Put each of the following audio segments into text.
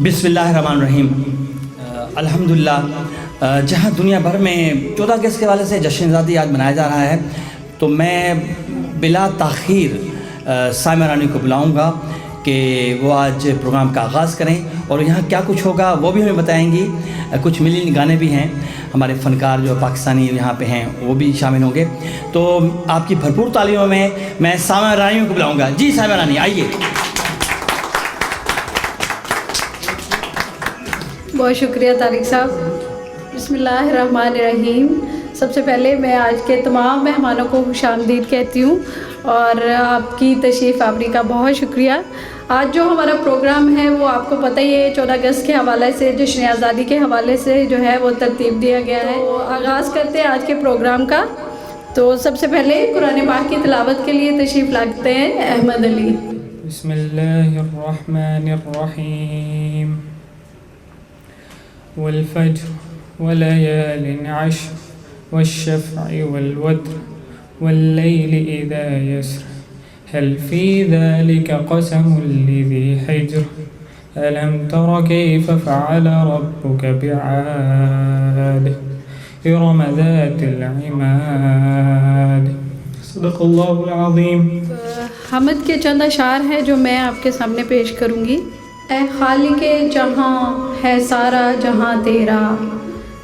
बिस्मिल्लाहिर्रहमानिर्रहीम। अल्हम्दुलिल्लाह, जहाँ दुनिया भर में 14 अगस्त के हवाले से जश्न आज़ादी आज मनाया जा रहा है, तो मैं बिला ताख़ीर साइमा रानी को बुलाऊंगा कि वो आज प्रोग्राम का आगाज़ करें और यहाँ क्या कुछ होगा वो भी हमें बताएंगी। कुछ मिलियन गाने भी हैं, हमारे फ़नकार जो पाकिस्तानी यहाँ पे हैं वो भी शामिल होंगे। तो आपकी भरपूर तालियों में मैं साइमा रानी को बुलाऊँगा। जी साइमा रानी आइए। बहुत शुक्रिया तारिक साहब। बिस्मिल्लाहिर्रहमानिर्रहीम। सबसे पहले मैं आज के तमाम मेहमानों को खुशामदीद कहती हूँ और आपकी तशरीफ़ आवरी का बहुत शुक्रिया। आज जो हमारा प्रोग्राम है वो आपको पता ही है, 14 अगस्त के हवाले से, जश्न आज़ादी के हवाले से जो है वो तरतीब दिया गया है। तो आगाज़ करते हैं आज के प्रोग्राम का। तो सबसे पहले कुरान पाक की तिलावत के लिए तशरीफ़ लाते हैं अहमद अली। बिस्मिल्लाहिर्रहमानिर्रहीम। वल्फज्र वलयालिन अश्र वश्शफ़अ वल्वत्र वल्लैलि इज़ा यस्र हल फ़ी ज़ालिका क़समुन लिज़ी हिज्र अलम तर कैफ़ फ़अल रब्बुक बिआद इरम ज़ातिल इमाद। सदक़ल्लाहुल अज़ीम। हमद के चंद अशार हैं जो मैं आपके सामने पेश करूँगी। ए खालिके जहाँ है सारा जहाँ तेरा,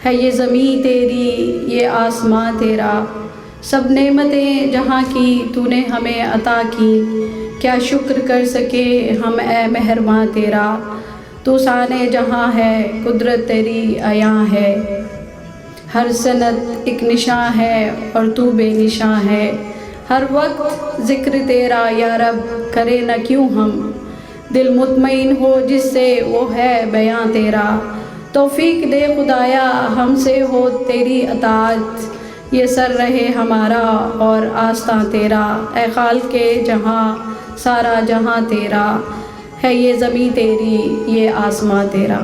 है ये ज़मीं तेरी ये आसमां तेरा, सब नेमतें जहाँ की तूने हमें अता की, क्या शुक्र कर सके हम ए मेहरबां तेरा। तू साने जहाँ है कुदरत तेरी अयां है, हर सनत एक निशां है और तू बेनिशां है, हर वक्त ज़िक्र तेरा या रब करे न क्यों हम, दिल मुतमईन हो जिससे वो है बयां तेरा। तौफीक दे खुदाया हमसे हो तेरी अताअत, ये सर रहे हमारा और आस्था तेरा। ए खाल के जहाँ सारा जहाँ तेरा, है ये ज़मीं तेरी ये आसमां तेरा।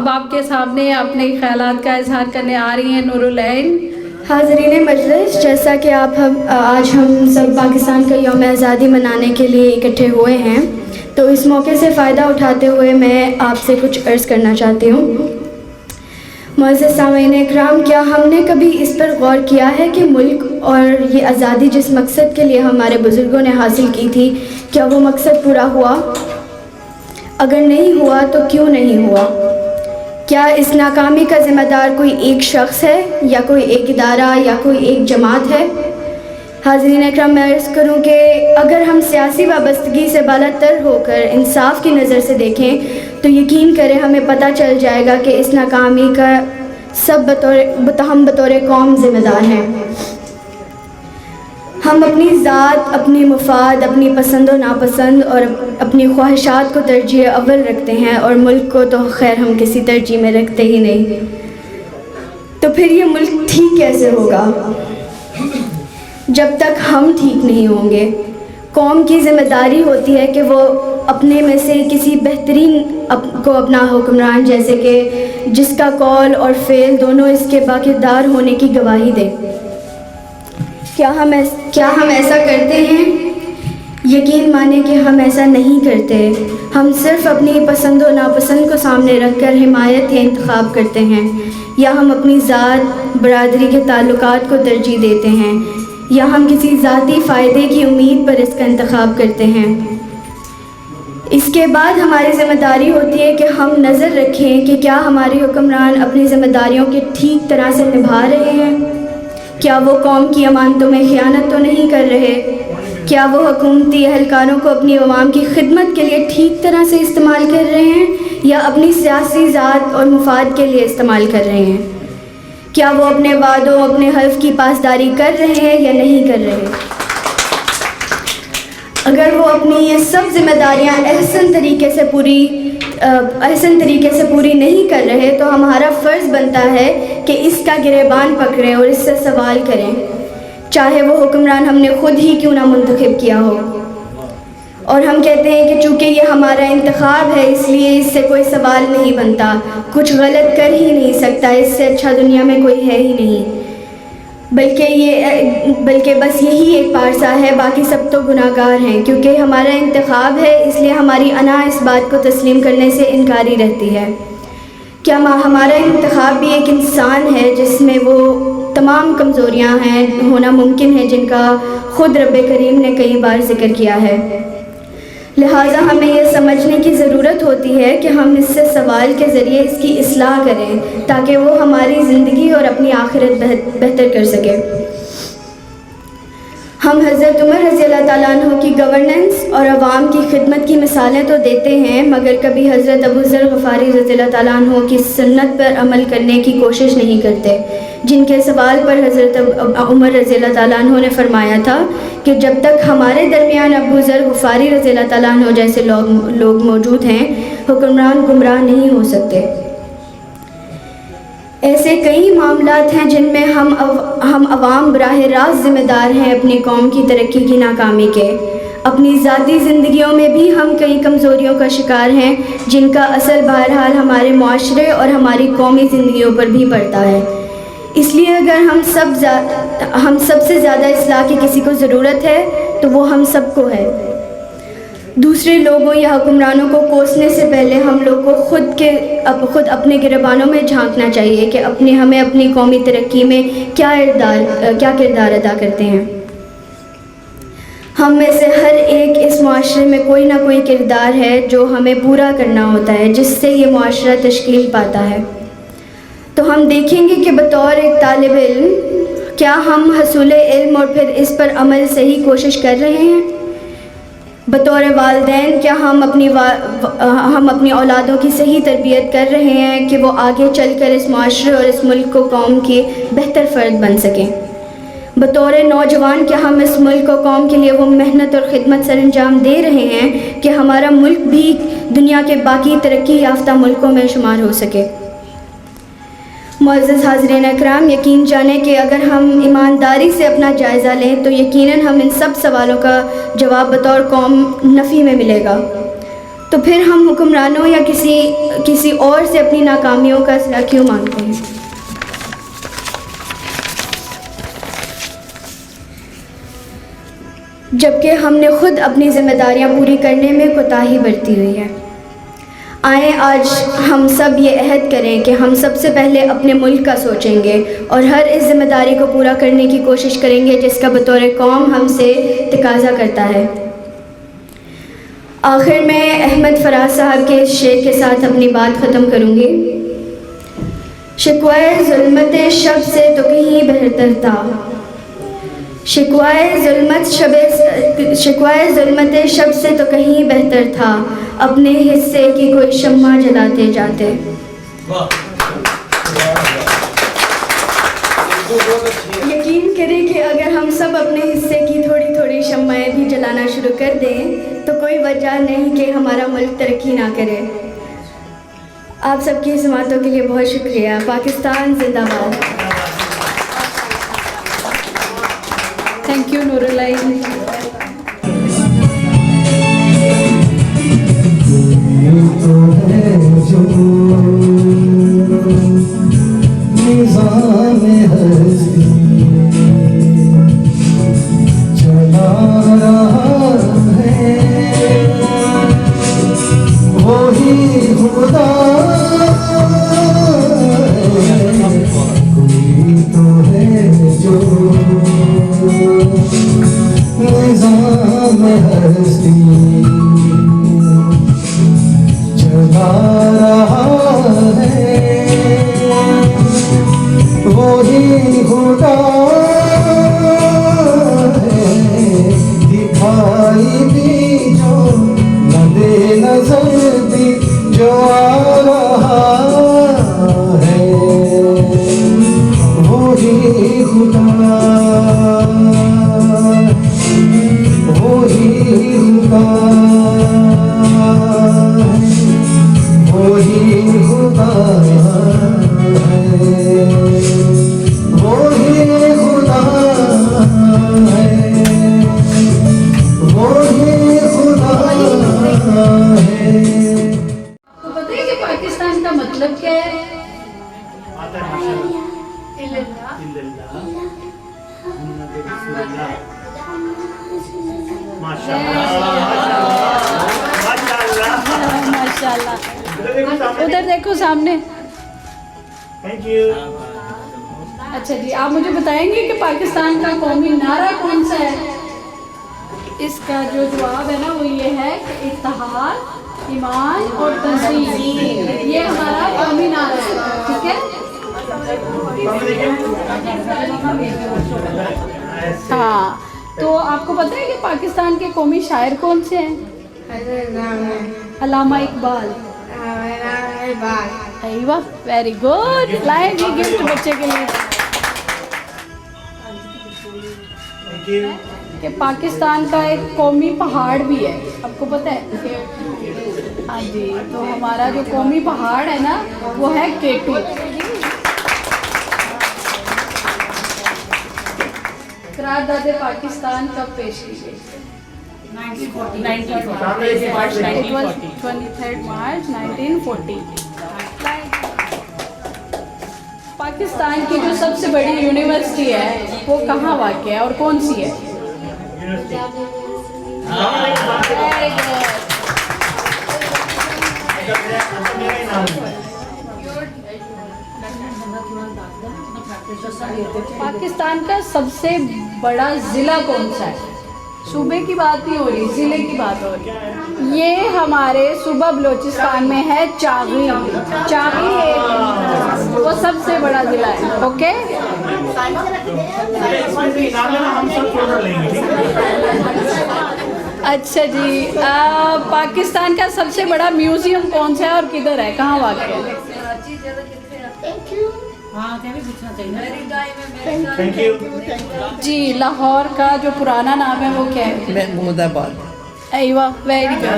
अब आपके सामने अपने ख्यालात का इजहार करने आ रही हैं नूरुल ऐन। हाज़रीन मजलिस, जैसा कि आज हम सब पाकिस्तान का यौम आज़ादी मनाने के लिए इकट्ठे हुए हैं, तो इस मौके से फ़ायदा उठाते हुए मैं आपसे कुछ अर्ज़ करना चाहती हूँ। मुअज़्ज़िज़ सामीन इकराम, क्या हमने कभी इस पर गौर किया है कि मुल्क और ये आज़ादी जिस मकसद के लिए हमारे बुज़ुर्गों ने हासिल की थी, क्या वो मकसद पूरा हुआ? अगर नहीं हुआ तो क्यों नहीं हुआ? क्या इस नाकामी का ज़िम्मेदार कोई एक शख्स है या कोई एक इदारा या कोई एक जमात है? हाज़रीन इकराम, मैं अर्ज़ करूँ कि अगर हम सियासी वाबस्तगी से बालातर होकर इंसाफ की नज़र से देखें तो यकीन करें हमें पता चल जाएगा कि इस नाकामी का हम बतौर कौम ज़िम्मेदार हैं। हम अपनी ज़ात, अपनी मुफाद, अपनी पसंद और नापसंद और अपनी ख्वाहिशात को तरजीह अव्वल रखते हैं, और मुल्क को तो खैर हम किसी तरजीह में रखते ही नहीं। तो फिर ये मुल्क ठीक कैसे होगा जब तक हम ठीक नहीं होंगे। कौम की ज़िम्मेदारी होती है कि वो अपने में से किसी बेहतरीन को अपना हुक्मरान, जैसे कि जिसका कौल और फ़ेल दोनों इसके बाकिरदार होने की गवाही दे। क्या हम ऐसा करते हैं? यकीन माने कि हम ऐसा नहीं करते। हम सिर्फ़ अपनी पसंद और नापसंद को सामने रखकर हिमायत या इंतखाब करते हैं, या हम अपनी ज़ात बरादरी के ताल्लुकात को तरजीह देते हैं, या हम किसी ज़ाती फ़ायदे की उम्मीद पर इसका इंतखाब करते हैं। इसके बाद हमारी ज़िम्मेदारी होती है कि हम नज़र रखें कि क्या हमारे हुक्मरान अपनी ज़िम्मेदारियों के ठीक तरह से निभा रहे हैं। क्या वो कौम की अमानतों में ख़यानत तो नहीं कर रहे? क्या वो हुकूमती एहलकारों को अपनी अवाम की खिदमत के लिए ठीक तरह से इस्तेमाल कर रहे हैं, या अपनी सियासी ज़ात और मुफाद के लिए इस्तेमाल कर रहे हैं? क्या वो अपने वादों, अपने हल्फ की पासदारी कर रहे हैं या नहीं कर रहे? अगर वो अपनी ये सब जिम्मेदारियां अहसन तरीके से पूरी नहीं कर रहे तो हमारा फ़र्ज़ बनता है कि इसका गिरेबान पकड़ें और इससे सवाल करें, चाहे वो हुक्मरान हमने ख़ुद ही क्यों ना मुंतखब किया हो। और हम कहते हैं कि चूँकि ये हमारा इंतखाब है इसलिए इससे कोई सवाल नहीं बनता, कुछ गलत कर ही नहीं सकता, इससे अच्छा दुनिया में कोई है ही नहीं। बल्कि बस यही एक पारसा है, बाकी सब तो गुनाहगार हैं। क्योंकि हमारा इंतखाब है इसलिए हमारी अना इस बात को तस्लीम करने से इनकारी रहती है। क्या हमारा इंतखाब भी एक इंसान है जिसमें वो तमाम कमज़ोरियाँ हैं होना मुमकिन है जिनका ख़ुद रब्बे करीम ने कई बार ज़िक्र किया है। लिहाजा हमें यह समझने की ज़रूरत होती है कि हम इससे सवाल के ज़रिए इसकी इस्लाह करें ताकि वो हमारी ज़िंदगी और अपनी आखिरत बेहतर कर सके। हम हज़रत उमर रज़ी अल्लाह ताला अन्हु की गवर्नेंस और अवाम की खिदमत की मिसालें तो देते हैं, मगर कभी हज़रत अबू ज़र ग़फ़ारी रज़ी अल्लाह ताला अन्हु की सुन्नत पर अमल करने की कोशिश नहीं करते, जिनके सवाल पर हज़रत उमर रज़ी अल्लाह ताला अन्हु ने फरमाया था कि जब तक हमारे दरमियान अबू ज़र ग़फ़ारी रज़ी अल्लाह ताला अन्हु जैसे लोग मौजूद हैं, हुक्मरान गुमराह नहीं हो सकते। ऐसे कई मामलात हैं जिनमें हम अवाम बराह रास्त ज़िम्मेदार हैं अपनी कौम की तरक्की की नाकामी के। अपनी ज़ाती ज़िंदगियों में भी हम कई कमज़ोरियों का शिकार हैं जिनका असर बहरहाल हमारे मुआशरे और हमारी कौमी ज़िंदगियों पर भी पड़ता है। इसलिए अगर हम सबसे ज़्यादा इस्लाह की किसी को ज़रूरत है तो वो हम सबको है। दूसरे लोगों या हुक्मरानों को कोसने से पहले हम लोग को खुद अपने गिरबानों में झांकना चाहिए कि हमें अपनी कौमी तरक्की में क्या किरदार अदा करते हैं। हम में से हर एक इस मुआशरे में कोई ना कोई किरदार है जो हमें पूरा करना होता है, जिससे ये मुआशरा तश्कील पाता है। तो हम देखेंगे कि बतौर एक तालिब इल्म क्या हम हसूल इल्म और फिर इस पर अमल से ही कोशिश कर रहे हैं। बतौर वालिदैन क्या हम अपनी औलादों की सही तरबियत कर रहे हैं कि वो आगे चलकर इस मुआशरे और इस मुल्क को कौम के बेहतर फ़र्द बन सकें। बतौर नौजवान क्या हम इस मुल्क और कौम के लिए वो मेहनत और ख़िदमत सर अंजाम दे रहे हैं कि हमारा मुल्क भी दुनिया के बाकी तरक्की याफ्ता मुल्कों में शुमार हो सके। मुअज़्ज़ज़ हाज़रीन इकराम, यकीन जाने कि अगर हम ईमानदारी से अपना जायज़ा लें तो यकीनन हम इन सब सवालों का जवाब बतौर कौम नफ़ी में मिलेगा। तो फिर हम हुक्मरानों या किसी और से अपनी नाकामियों का सिला क्यों मांगते हैं। जबकि हमने ख़ुद अपनी ज़िम्मेदारियाँ पूरी करने में कोताही बरती हुई है। आए आज हम सब ये अहद करें कि हम सबसे पहले अपने मुल्क का सोचेंगे और हर इस ज़िम्मेदारी को पूरा करने की कोशिश करेंगे जिसका बतौर कौम हमसे तकाज़ा करता है। आखिर में अहमद फराज साहब के इस शेर के साथ अपनी बात ख़त्म करूँगी। शिकवाए ज़ुल्मत शब से तो कहीं बेहतर था, शिकवाए ज़ुल्मत शब से तो कहीं बेहतर था अपने हिस्से की कोई शम्मा जलाते जाते। यकीन करें कि अगर हम सब अपने हिस्से की थोड़ी थोड़ी शम्माएँ भी जलाना शुरू कर दें तो कोई वजह नहीं कि हमारा मुल्क तरक्की ना करे। आप सबकी समातों के लिए बहुत शुक्रिया। पाकिस्तान जिंदाबाद। Thank you Noorullah. उधर देखो सामने। Thank you. अच्छा जी, आप मुझे बताएंगे कि पाकिस्तान का कौमी नारा कौन सा है? इसका जो जवाब है ना वो ये है कि इत्तेहाद, ईमान और तस्लीम, ये हमारा कौमी नारा है। ठीक है। हाँ, तो आपको पता है कि पाकिस्तान के कौमी शायर कौन से हैं? अल्लामा इकबाल। अय्वा, वेरी गुड। लाएंगे गिफ्ट बच्चे के लिए। कि पाकिस्तान का एक कौमी पहाड़ भी है, आपको पता है? हाँ जी, तो हमारा जो कौमी पहाड़ है ना वो है केटू। करारदाद पाकिस्तान कब पेश की गई? 23 मार्च 1940। पाकिस्तान की जो सबसे बड़ी यूनिवर्सिटी है वो कहाँ वाक़या है और कौन सी है? पाकिस्तान का सबसे बड़ा ज़िला कौन सा है? सूबे की बात नहीं हो रही, ज़िले की बात हो रही। ये हमारे सूबा बलोचिस्तान में है चागी। चागी एक वो सबसे बड़ा ज़िला है। ओके। अच्छा जी, पाकिस्तान का सबसे बड़ा म्यूज़ियम कौन सा है और किधर है, कहाँ वाक़ है? Thank you. जी, लाहौर का जो पुराना नाम है वो क्या है? महमूदाबाद। अय्वा, वेरी गुड।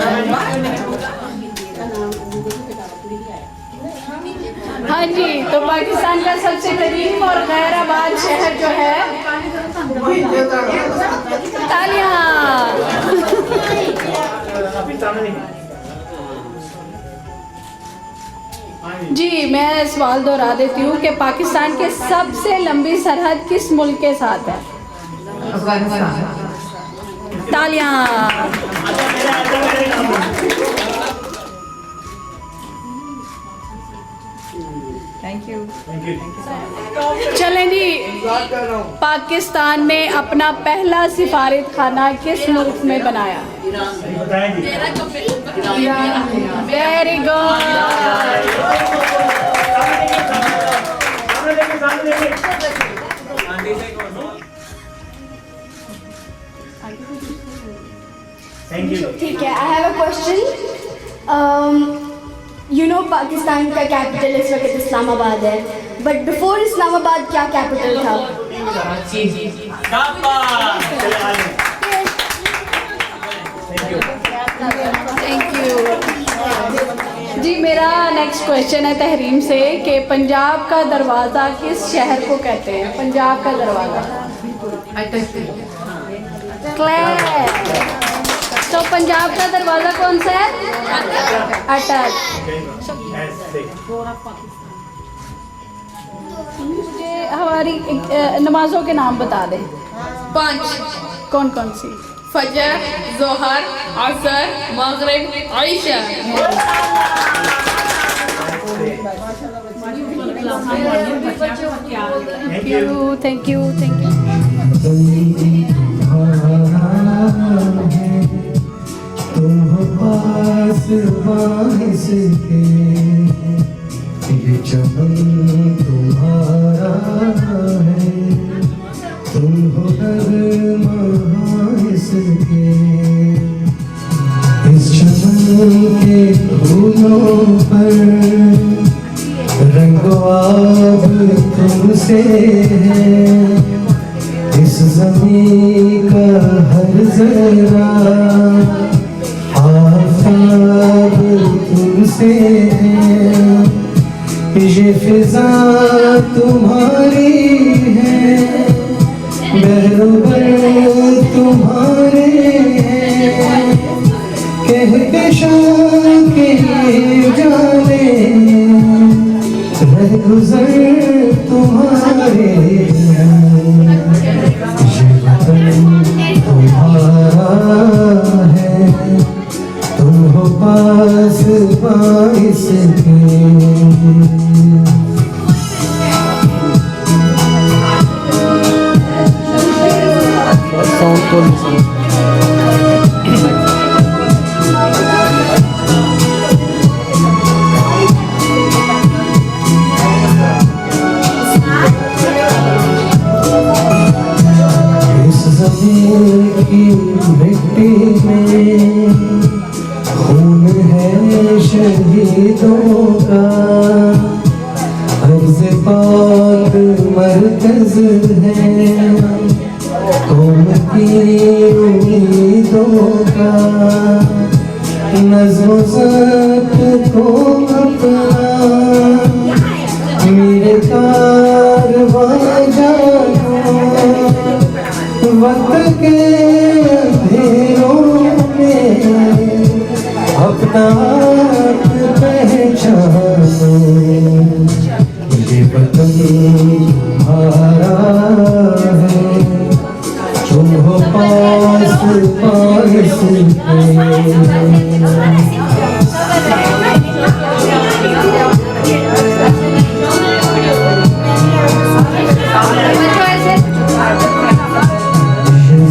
हाँ जी, तो पाकिस्तान का सबसे करीब और गैराबाद शहर जो है, तालियां। जी, मैं सवाल दोहरा देती हूँ कि पाकिस्तान के सबसे लंबी सरहद किस मुल्क के साथ है? तालियां। Thank you. चलें जी, पाकिस्तान ने अपना पहला सिफारत खाना किस मुल्क में बनाया? Very good. का कैपिटल इस वक्त इस्लामाबाद है, बट बिफोर इस्लामाबाद क्या कैपिटल था? थैंक यू जी। मेरा नेक्स्ट क्वेश्चन है तहरीम से कि पंजाब का दरवाज़ा किस शहर को कहते हैं? पंजाब का दरवाज़ा क्लियर। तो पंजाब का दरवाज़ा कौन सा है? अटक। मुझे हमारी नमाजों के नाम बता दें। 5 कौन कौन सी? फजर, जोहर, असर, मगरिब, आइशा। Thank you. तुम हो पास बारिश के, ये चमन तुम्हारा है, तुम हो नगमा इसके, इस चमन के फूलों पर रंगो आब तुमसे है, इस ज़मीं का हर ज़रा आफ़ाब तुमसे है, ये फिज़ा तुम्हारी है, बहरों तुम्हारे हैं, कह के शान के ये जाने रह गुज़र तुम्हारे हैं, ये वतन तुम्हारा है, तुम हो पास बारिश के। इस ज़मीन की मिट्टी में खून है शहीदों का, अर्ज़ पाक मरकज़ है कौम की उम्मीदों का, नज़्म ज़ब्त को अपना मेरे कारवां जानो, वक्त के अंधेरों में अपना आप पहचानो, ये वतन तुम्हारा है, तुम हो पास पास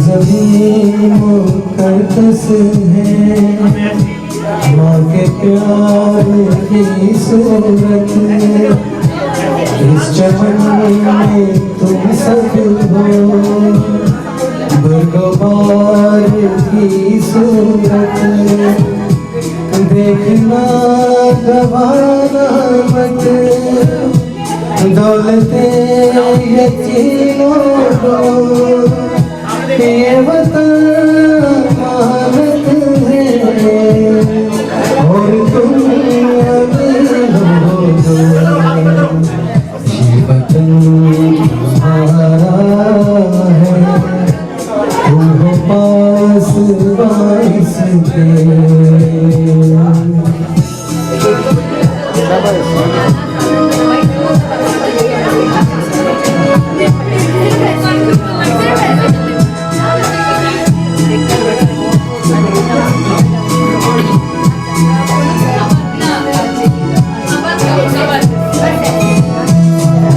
ज़मीन मुक़द्दस है, माँ के प्यार की सूरत, इस चमन में तुम सब हो, बुर्गवार की सूरत, देखना गवाना मत, दौलते यतीमों को, ये वतन अमानत है, और तुम अमीर हो, ये वतन तुम्हारा है, तुम हो पास बारिश के।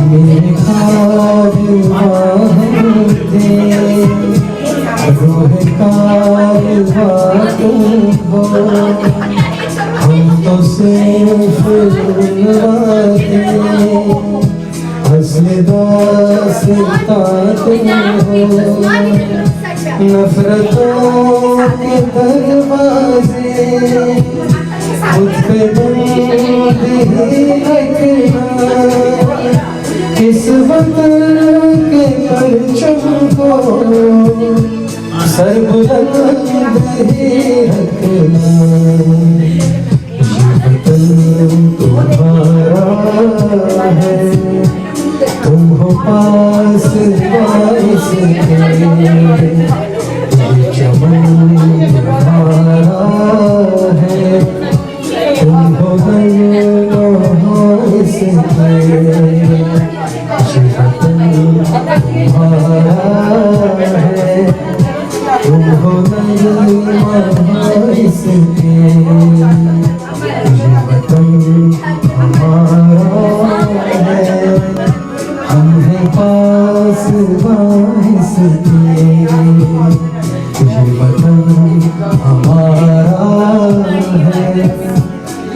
मेरे ख्वाब थे, रूह कारवां तुम हो, हम तो सिर्फ गुनवाते, असली दास्तां तुम हो, नफरतों के दरवाजे खुद पे बंदी रखना, इस वतन के परचम को सर बुलंद ही रखना। वतन तुम्हारा है, तुम हो पास बारिश के, चमन तुम्हारा है, तुम हो बारिश के, वतन तुम्हारा है, तुम हो बारिश के, वतन हमारा है, हम हैं पास बारिश के, ये वतन हमारा है,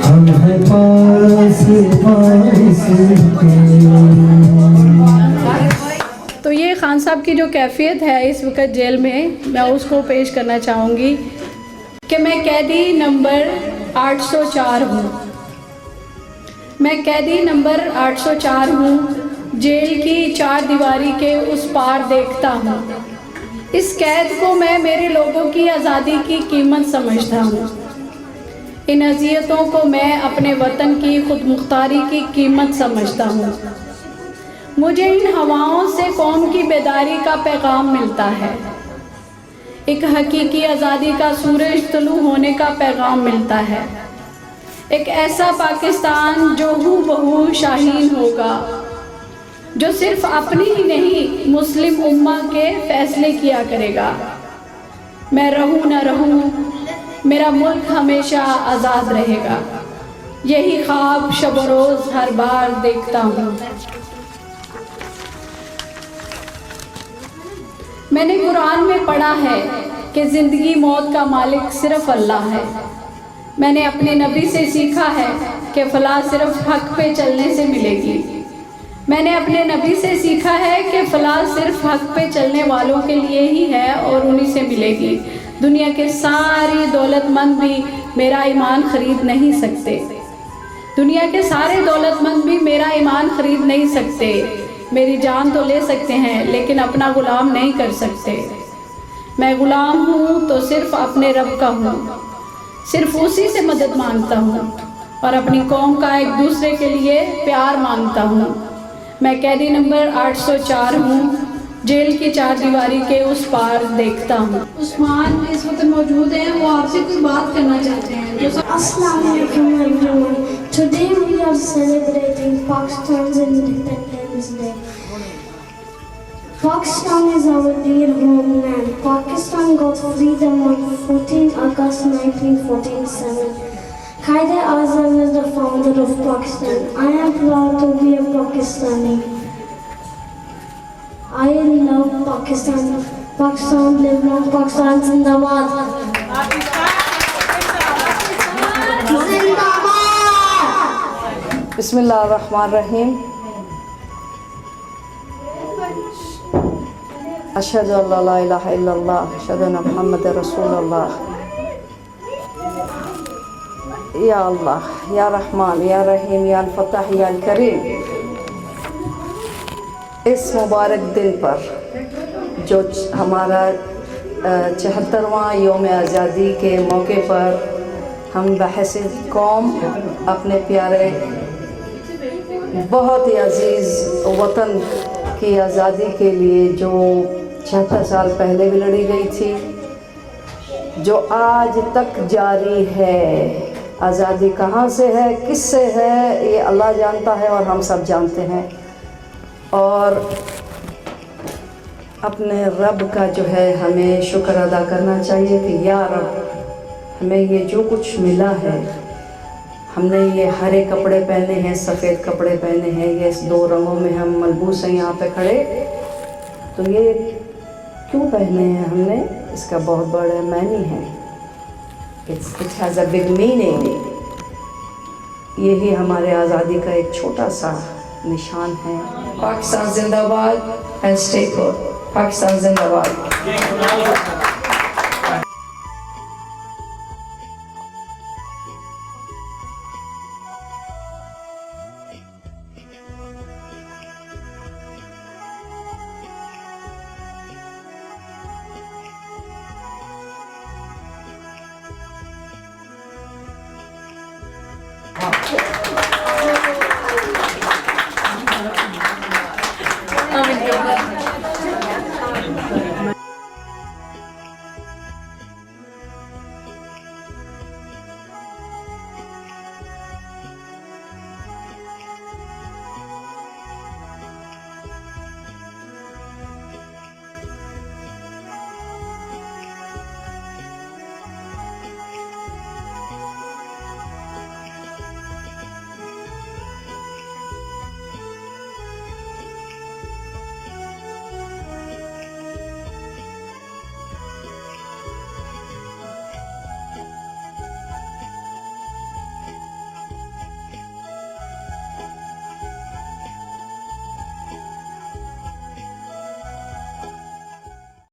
हम हैं पास बारिश के। तो ये खान साहब की जो कैफियत है इस वक्त जेल में, मैं उसको पेश करना चाहूँगी कि मैं कैदी नंबर 804 हूँ। मैं कैदी नंबर 804 हूँ, जेल की चार दीवारी के उस पार देखता हूँ। इस कैद को मैं मेरे लोगों की आज़ादी की कीमत समझता हूँ। इन अज़ियतों को मैं अपने वतन की खुद मुख्तारी की कीमत समझता हूँ। मुझे इन हवाओं से कौम की बेदारी का पैगाम मिलता है, एक हकीकी आज़ादी का सूरज तुलू होने का पैगाम मिलता है, एक ऐसा पाकिस्तान जो हूबहू शाहीन होगा, जो सिर्फ अपनी ही नहीं मुस्लिम उम्मा के फैसले किया करेगा। मैं रहूं न रहूं, मेरा मुल्क हमेशा आज़ाद रहेगा, यही ख्वाब शब रोज़ हर बार देखता हूँ। मैंने कुरान में पढ़ा है कि ज़िंदगी मौत का मालिक सिर्फ़ अल्लाह है। मैंने अपने नबी से सीखा है कि फ़लाह सिर्फ़ हक़ पे चलने से मिलेगी। मैंने अपने नबी से सीखा है कि फ़लाह सिर्फ़ हक़ पे चलने वालों के लिए ही है और उन्हीं से मिलेगी। दुनिया के सारे दौलतमंद भी मेरा ईमान ख़रीद नहीं सकते। दुनिया के सारे दौलतमंद भी मेरा ईमान ख़रीद नहीं सकते। मेरी जान तो ले सकते हैं लेकिन अपना ग़ुलाम नहीं कर सकते। मैं ग़ुलाम हूँ तो सिर्फ़ अपने रब का हूँ, सिर्फ़ उसी से मदद मांगता हूँ और अपनी कौम का एक दूसरे के लिए प्यार मांगता हूँ। मैं कैदी नंबर 804 हूँ, जेल की चार दीवारी के उस पार देखता हूँ। उस्मान इस वक्त मौजूद हैं, वो आपसे कुछ बात करना चाहते हैं। Assalamu alaikum everyone. Today we are celebrating Pakistan's Independence Day. Pakistan is our dear homeland. Pakistan got freedom on 14 August 1947. Quaid Azam is the founder of Pakistan. I am proud to be a Pakistani. I love Pakistan. Pakistan live long. Pakistan Zindabad. बिस्मिल्लाहिर्रहमानिर्रहीम। अशहदु अल्ला ला इलाहा इल्लल्लाह अशहदु अन्ना मुहम्मदर रसूलुल्लाह। या अल्लाह, या रहमान, या रहीम, या अल Fattah, या अल करीम। इस मुबारक दिन पर जो हमारा 74वां यौम आज़ादी के मौके पर हम बहैसियत कौम अपने प्यारे बहुत ही अज़ीज़ वतन की आज़ादी के लिए जो 76 साल पहले भी लड़ी गई थी, जो आज तक जारी है। आज़ादी कहाँ से है, किस से है, ये अल्लाह जानता है और हम सब जानते हैं। और अपने रब का जो है हमें शुक्र अदा करना चाहिए कि या रब, हमें ये जो कुछ मिला है, हमने ये हरे कपड़े पहने हैं, सफ़ेद कपड़े पहने हैं, ये इस 2 रंगों में हम मलबूस हैं यहाँ पे खड़े, तो ये क्यों पहने हैं हमने, इसका बहुत बड़ा मानी है। It has a big meaning. यही हमारे आज़ादी का एक छोटा सा निशान है। पाकिस्तान जिंदाबाद एंड स्टे गुड। पाकिस्तान जिंदाबाद।